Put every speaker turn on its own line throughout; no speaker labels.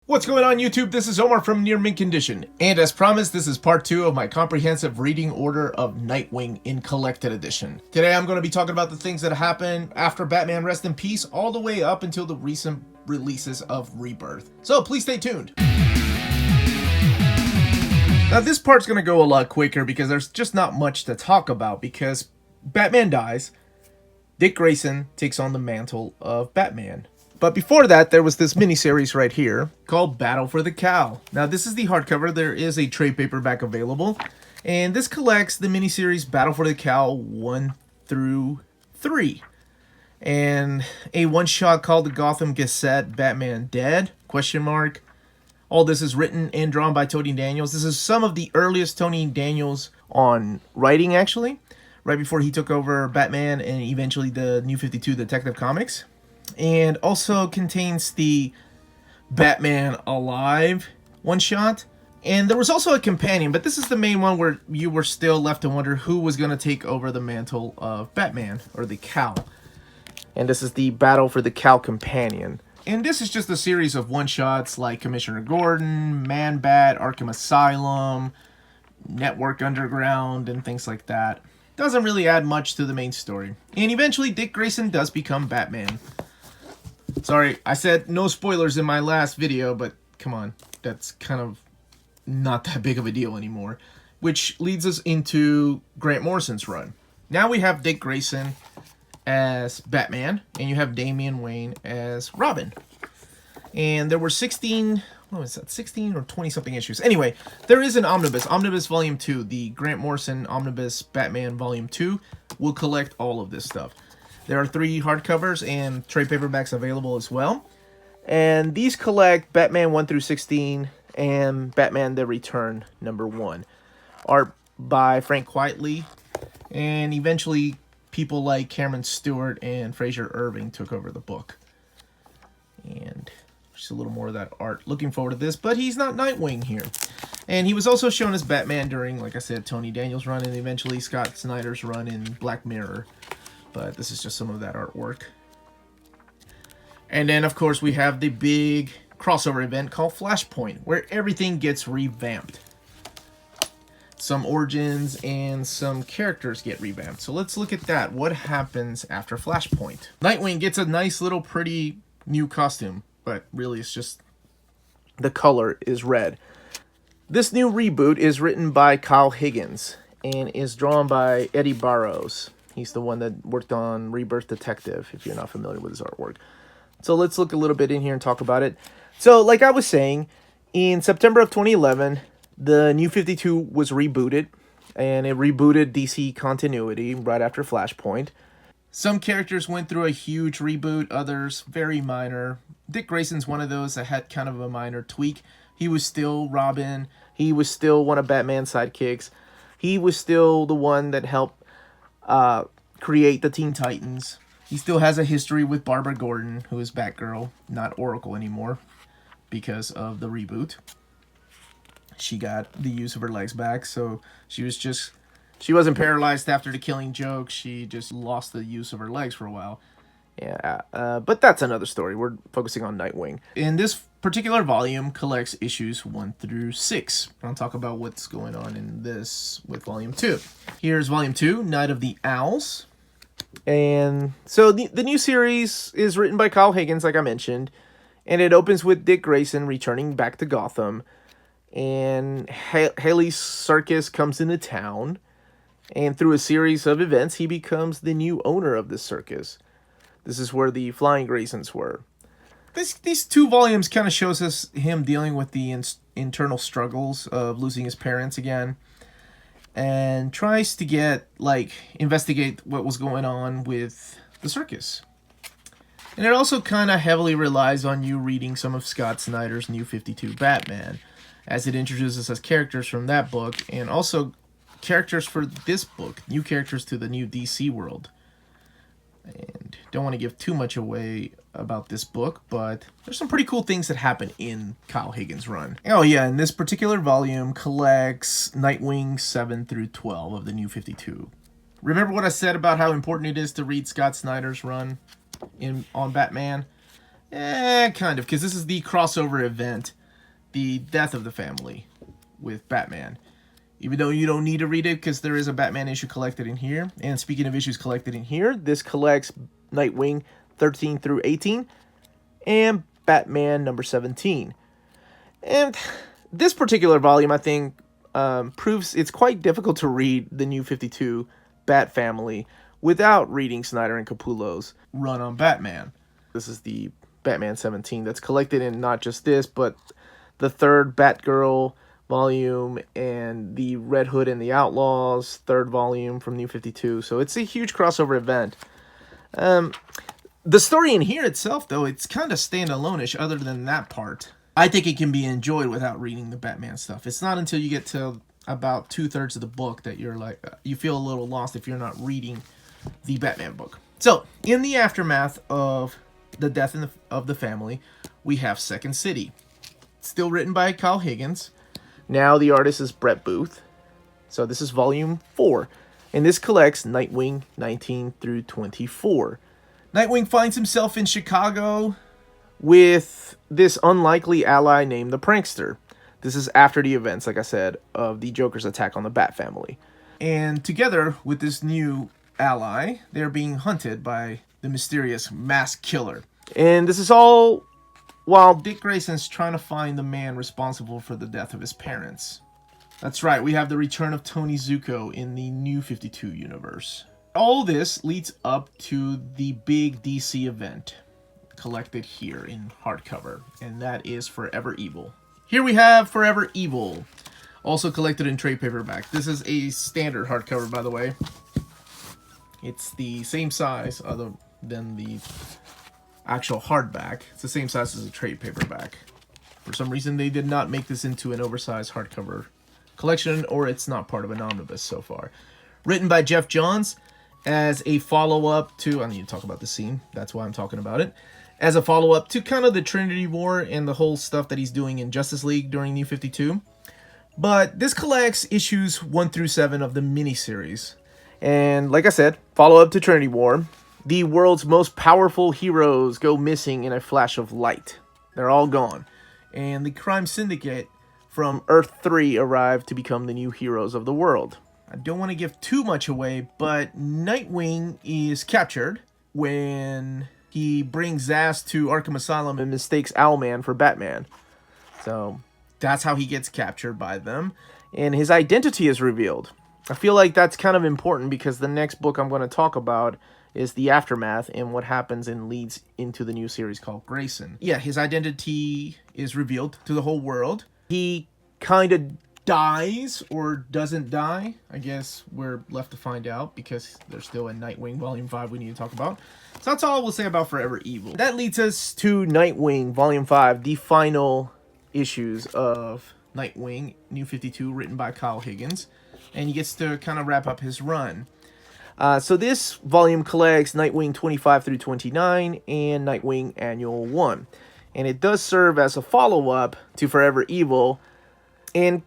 What's going on YouTube? This is Omar from Near Mint Condition, and as promised, this is part 2 of my comprehensive reading order of Nightwing in Collected Edition. Today I'm going to be talking about the things that happened after Batman Rest in Peace all the way up until the recent releases of Rebirth. So please stay tuned. Now this part's going to go a lot quicker because there's just not much to talk about because Batman dies, Dick Grayson takes on the mantle of Batman. But before that, there was this miniseries right here called Battle for the Cowl. Now, this is the hardcover. There is a trade paperback available. And this collects the miniseries Battle for the Cowl 1 through 3. And a one-shot called the Gotham Gazette Batman Dead? ? All this is written and drawn by Tony Daniels. This is some of the earliest Tony Daniels on writing, actually. Right before he took over Batman and eventually the New 52 Detective Comics. And also contains the Batman Alive one-shot. And there was also a companion, but this is the main one where you were still left to wonder who was going to take over the mantle of Batman, or the cowl. And this is the Battle for the Cowl companion. And this is just a series of one-shots like Commissioner Gordon, Man-Bat, Arkham Asylum, Network Underground, and things like that. Doesn't really add much to the main story. And eventually Dick Grayson does become Batman. Sorry, I said no spoilers in my last video, but come on, that's kind of not that big of a deal anymore. Which leads us into Grant Morrison's run. Now we have Dick Grayson as Batman, and you have Damian Wayne as Robin. And there were 16 or 20-something issues. Anyway, there is an omnibus. Omnibus Volume 2, the Grant Morrison Omnibus Batman Volume 2, will collect all of this stuff. There are 3 hardcovers and trade paperbacks available as well. And these collect Batman 1 through 16 and Batman The Return #1. Art by Frank Quitely. And eventually people like Cameron Stewart and Fraser Irving took over the book. And just a little more of that art. Looking forward to this, but he's not Nightwing here. And he was also shown as Batman during, like I said, Tony Daniels' run and eventually Scott Snyder's run in Black Mirror. But this is just some of that artwork. And then, of course, we have the big crossover event called Flashpoint, where everything gets revamped. Some origins and some characters get revamped. So let's look at that. What happens after Flashpoint? Nightwing gets a nice little pretty new costume, but really it's just the color is red. This new reboot is written by Kyle Higgins and is drawn by Eddie Barrows. He's the one that worked on Rebirth Detective, if you're not familiar with his artwork. So let's look a little bit in here and talk about it. So, like I was saying, in September of 2011, the New 52 was rebooted, and it rebooted DC continuity right after Flashpoint. Some characters went through a huge reboot, others very minor. Dick Grayson's one of those that had kind of a minor tweak. He was still Robin. He was still one of Batman's sidekicks. He was still the one that helped create the Teen Titans. He still has a history with Barbara Gordon, who is Batgirl, not Oracle anymore, because of the reboot. She got the use of her legs back, so she wasn't paralyzed after the Killing Joke. She just lost the use of her legs for a while. Yeah, but that's another story. We're focusing on Nightwing. And this particular volume collects issues 1 through 6. I'll talk about what's going on in this with Volume 2. Here's Volume 2, Night of the Owls. And so the new series is written by Kyle Higgins, like I mentioned. And it opens with Dick Grayson returning back to Gotham. And Haley Circus comes into town. And through a series of events, he becomes the new owner of this circus. This is where the Flying Graysons were. These 2 volumes kind of shows us him dealing with the internal struggles of losing his parents again. And tries to investigate what was going on with the circus. And it also kind of heavily relies on you reading some of Scott Snyder's New 52 Batman, as it introduces us characters from that book, and also characters for this book, new characters to the new DC world. And don't want to give too much away about this book, but there's some pretty cool things that happen in Kyle Higgins' run. Oh yeah, and this particular volume collects Nightwing 7 through 12 of the New 52. Remember what I said about how important it is to read Scott Snyder's run on Batman? Kind of, because this is the crossover event the death of the family with Batman. Even though you don't need to read it because there is a Batman issue collected in here. And speaking of issues collected in here, this collects Nightwing 13 through 18 and Batman number 17. And this particular volume, I think, proves it's quite difficult to read the New 52 Bat Family without reading Snyder and Capullo's run on Batman. This is the Batman 17 that's collected in not just this, but the third Batgirl volume and the Red Hood and the Outlaws third volume from New 52. So it's a huge crossover event. The story in here itself, though, it's kind of standalone-ish other than that part. I think it can be enjoyed without reading the Batman stuff. It's not until you get to about 2/3 of the book that you're like, you feel a little lost if you're not reading the Batman book. So, in the aftermath of the death of the family, we have Second City. Still written by Kyle Higgins. Now the artist is Brett Booth. So this is volume 4. And this collects Nightwing 19 through 24. Nightwing finds himself in Chicago with this unlikely ally named the Prankster. This is after the events, like I said, of the Joker's attack on the Bat family. And together with this new ally, they're being hunted by the mysterious mass killer. And this is all while Dick Grayson's trying to find the man responsible for the death of his parents. That's right, we have the return of Tony Zuko in the New 52 universe. All this leads up to the big DC event collected here in hardcover, and that is Forever Evil. Here we have Forever Evil, also collected in trade paperback. This is a standard hardcover, by the way. It's the same size other than the actual hardback. It's the same size as a trade paperback. For some reason, they did not make this into an oversized hardcover collection, or it's not part of an omnibus so far. Written by Jeff Johns as a follow-up to... I need to talk about the scene. That's why I'm talking about it. As a follow-up to kind of the Trinity War and the whole stuff that he's doing in Justice League during New 52. But this collects issues 1 through 7 of the miniseries. And like I said, follow-up to Trinity War. The world's most powerful heroes go missing in a flash of light. They're all gone. And the crime syndicate from Earth 3 arrive to become the new heroes of the world. I don't want to give too much away, but Nightwing is captured when he brings Zaz to Arkham Asylum and mistakes Owlman for Batman. So that's how he gets captured by them. And his identity is revealed. I feel like that's kind of important because the next book I'm going to talk about is the aftermath and what happens and leads into the new series called Grayson. Yeah, his identity is revealed to the whole world. He kind of dies or doesn't die. I guess we're left to find out because there's still a Nightwing Volume 5 we need to talk about. So that's all we'll say about Forever Evil. That leads us to Nightwing Volume 5, the final issues of Nightwing New 52, written by Kyle Higgins. And he gets to kind of wrap up his run. So this volume collects Nightwing 25 through 29 and Nightwing Annual 1. And it does serve as a follow-up to Forever Evil and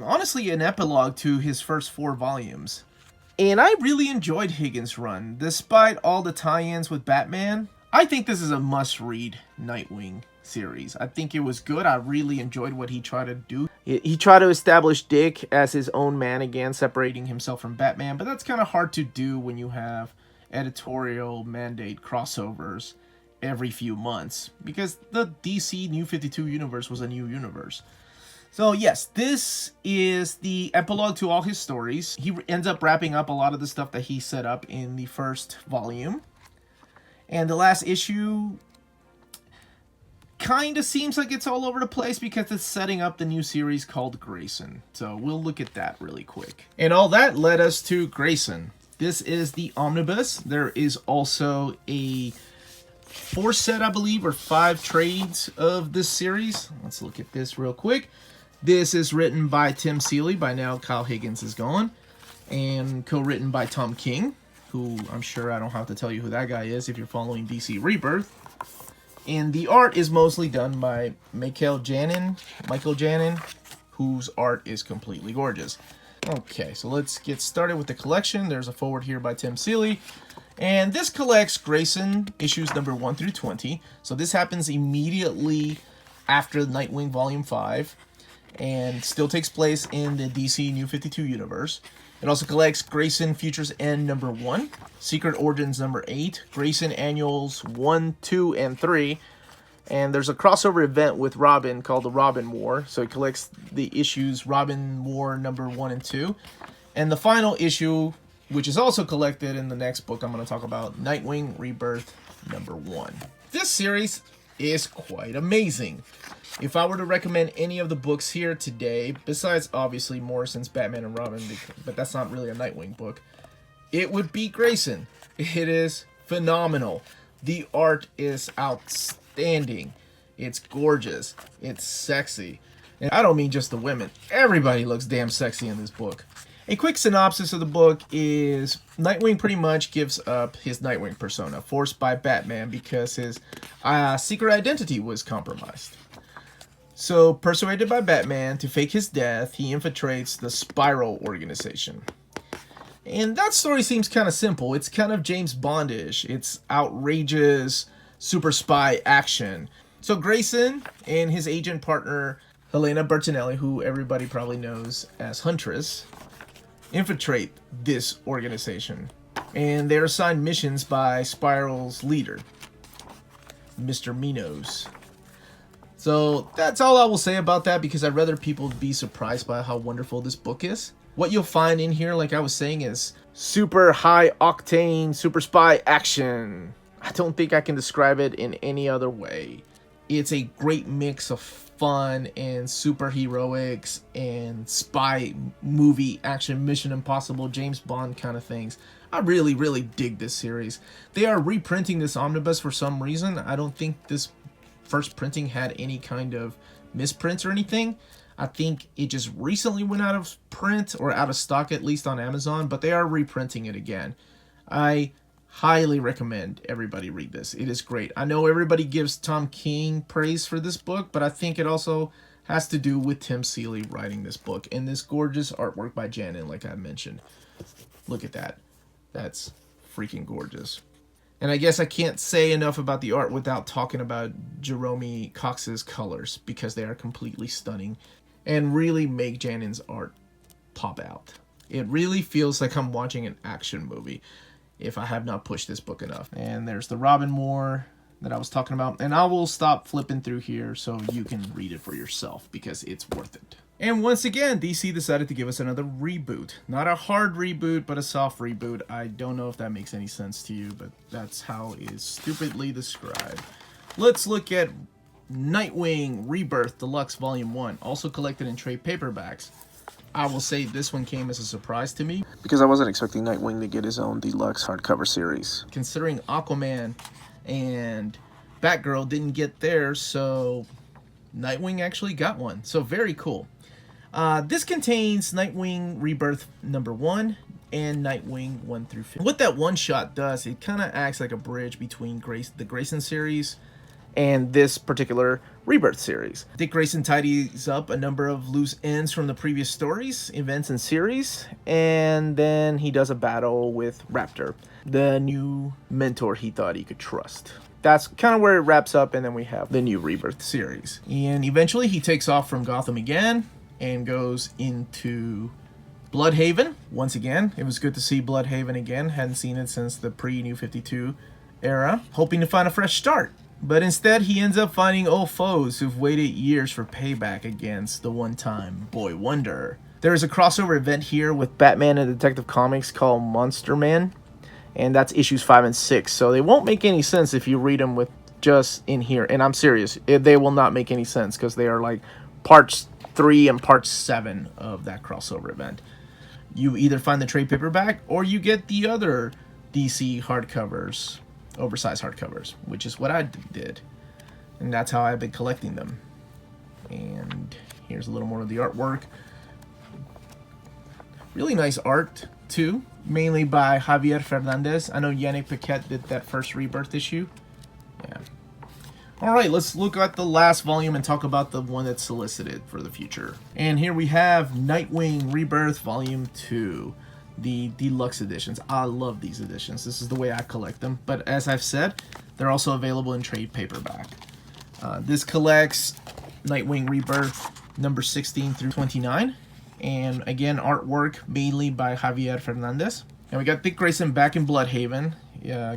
honestly an epilogue to his first 4 volumes. And I really enjoyed Higgins' run. Despite all the tie-ins with Batman, I think this is a must-read Nightwing series. I think it was good. I really enjoyed what he tried to do. He tried to establish Dick as his own man again, separating himself from Batman, but that's kind of hard to do when you have editorial mandate crossovers every few months, because the DC New 52 universe was a new universe. So yes, this is the epilogue to all his stories. He ends up wrapping up a lot of the stuff that he set up in the first volume. And the last issue kind of seems like it's all over the place because it's setting up the new series called Grayson. So we'll look at that really quick. And all that led us to Grayson. This is the omnibus. There is also a 4 set, I believe, or 5 trades of this series. Let's look at this real quick. This is written by Tim Seeley. By now, Kyle Higgins is gone. And co-written by Tom King, who I'm sure I don't have to tell you who that guy is if you're following DC Rebirth. And the art is mostly done by Michael Janin, whose art is completely gorgeous. Okay, so let's get started with the collection. There's a forward here by Tim Seeley. And this collects Grayson issues number 1 through 20. So this happens immediately after Nightwing Volume 5 and still takes place in the DC New 52 universe. It also collects Grayson Futures End #1, Secret Origins #8, Grayson Annuals 1, 2, and 3, and there's a crossover event with Robin called the Robin War, so it collects the issues Robin War #1 and 2. And the final issue, which is also collected in the next book I'm going to talk about, Nightwing Rebirth #1. This series is quite amazing. If I were to recommend any of the books here today, besides obviously Morrison's Batman and Robin, but that's not really a Nightwing book, it would be Grayson. It is phenomenal. The art is outstanding. It's gorgeous. It's sexy. And I don't mean just the women. Everybody looks damn sexy in this book. A quick synopsis of the book is Nightwing pretty much gives up his Nightwing persona, forced by Batman because his secret identity was compromised. So, persuaded by Batman to fake his death, he infiltrates the Spiral organization. And that story seems kind of simple. It's kind of James Bondish. It's outrageous super spy action. So Grayson and his agent partner, Helena Bertinelli, who everybody probably knows as Huntress, infiltrate this organization. And they're assigned missions by Spiral's leader, Mr. Minos. So that's all I will say about that, because I'd rather people be surprised by how wonderful this book is. What you'll find in here, like I was saying, is super high octane, super spy action. I don't think I can describe it in any other way. It's a great mix of fun and superheroics and spy movie action, Mission Impossible, James Bond kind of things. I really, really dig this series. They are reprinting this omnibus for some reason. I don't think this first printing had any kind of misprints or anything. I think it just recently went out of print, or out of stock at least on Amazon, but they are reprinting it again. I highly recommend everybody read this. It is great. I know everybody gives Tom King praise for this book, but I think it also has to do with Tim Seeley writing this book and this gorgeous artwork by Janin, like I mentioned. Look at that. That's freaking gorgeous. And I guess I can't say enough about the art without talking about Jerome Cox's colors, because they are completely stunning and really make Janin's art pop out. It really feels like I'm watching an action movie if I have not pushed this book enough. And there's the Robin War that I was talking about. And I will stop flipping through here so you can read it for yourself, because it's worth it. And once again, DC decided to give us another reboot. Not a hard reboot, but a soft reboot. I don't know if that makes any sense to you, but that's how it is stupidly described. Let's look at Nightwing Rebirth Deluxe Volume 1, also collected in trade paperbacks. I will say this one came as a surprise to me, because I wasn't expecting Nightwing to get his own deluxe hardcover series. Considering Aquaman and Batgirl didn't get theirs, so Nightwing actually got one. So very cool. This contains Nightwing Rebirth #1 and Nightwing 1 through 5. What that one shot does, it kind of acts like a bridge between the Grayson series and this particular Rebirth series. Dick Grayson tidies up a number of loose ends from the previous stories, events, and series, and then he does a battle with Raptor, the new mentor he thought he could trust. That's kind of where it wraps up, and then we have the new Rebirth series. And eventually he takes off from Gotham again and goes into Bloodhaven once again. It was good to see Bloodhaven again. Hadn't seen it since the pre-New 52 era, hoping to find a fresh start. But instead, he ends up finding old foes who've waited years for payback against the one-time Boy Wonder. There is a crossover event here with Batman and Detective Comics called Monster Man, and that's issues 5 and 6. So they won't make any sense if you read them with just in here. And I'm serious, they will not make any sense, because they are like parts 3 and part 7 of that crossover event. You either find the trade paperback or you get the other DC hardcovers, oversized hardcovers, which is what I did, and that's how I've been collecting them. And here's a little more of the artwork. Really nice art too, mainly by Javier Fernandez. I know Yannick Paquette did that first Rebirth issue. Yeah. Alright, let's look at the last volume and talk about the one that's solicited for the future. And here we have Nightwing Rebirth Volume 2. The deluxe editions. I love these editions. This is the way I collect them. But as I've said, they're also available in trade paperback. This collects Nightwing Rebirth number 16 through 29. And again, artwork mainly by Javier Fernandez. And we got Dick Grayson back in Bloodhaven,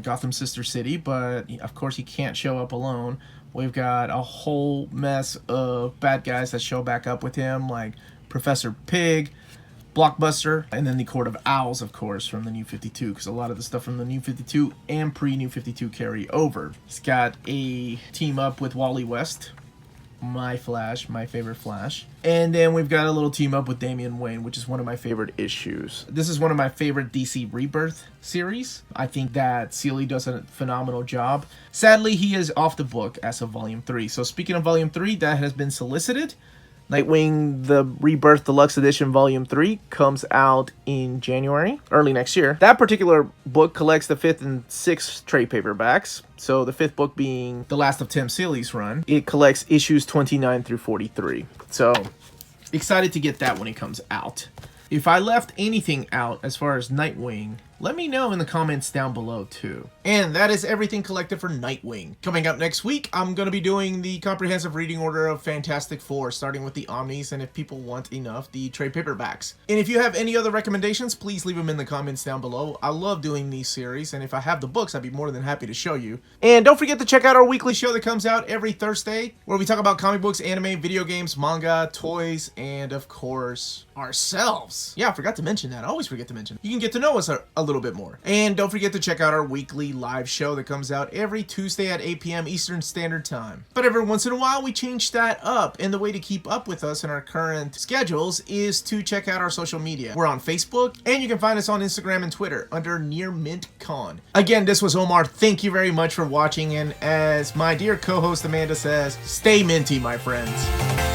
Gotham Sister City, but of course he can't show up alone. We've got a whole mess of bad guys that show back up with him, like Professor Pig, Blockbuster, and then the Court of Owls, of course, from the New 52, because a lot of the stuff from the New 52 and pre-New 52 carry over. He's got a team up with Wally West, my Flash, my favorite Flash. And then we've got a little team up with Damian Wayne, which is one of my favorite issues. This is one of my favorite DC Rebirth series. I think that Seeley does a phenomenal job. Sadly, he is off the book as of Volume 3. So speaking of Volume 3, that has been solicited. Nightwing, the Rebirth Deluxe Edition Volume 3 comes out in January, early next year. That particular book collects the 5th and 6th trade paperbacks. So the 5th book being the last of Tim Seeley's run. It collects issues 29 through 43. So excited to get that when it comes out. If I left anything out as far as Nightwing, let me know in the comments down below too. And that is everything collected for Nightwing. Coming up next week, I'm going to be doing the comprehensive reading order of Fantastic Four, starting with the Omnis, and if people want enough, the trade paperbacks. And if you have any other recommendations, please leave them in the comments down below. I love doing these series, and if I have the books, I'd be more than happy to show you. And don't forget to check out our weekly show that comes out every Thursday, where we talk about comic books, anime, video games, manga, toys, and of course, ourselves. Yeah, I forgot to mention that. I always forget to mention. You can get to know us a little bit more. And don't forget to check out our weekly live show that comes out every Tuesday at 8 p.m. Eastern Standard Time. But every once in a while, we change that up. And the way to keep up with us in our current schedules is to check out our social media. We're on Facebook, and you can find us on Instagram and Twitter under NearMintCon. Again, this was Omar. Thank you very much for watching. And as my dear co-host Amanda says, stay minty, my friends.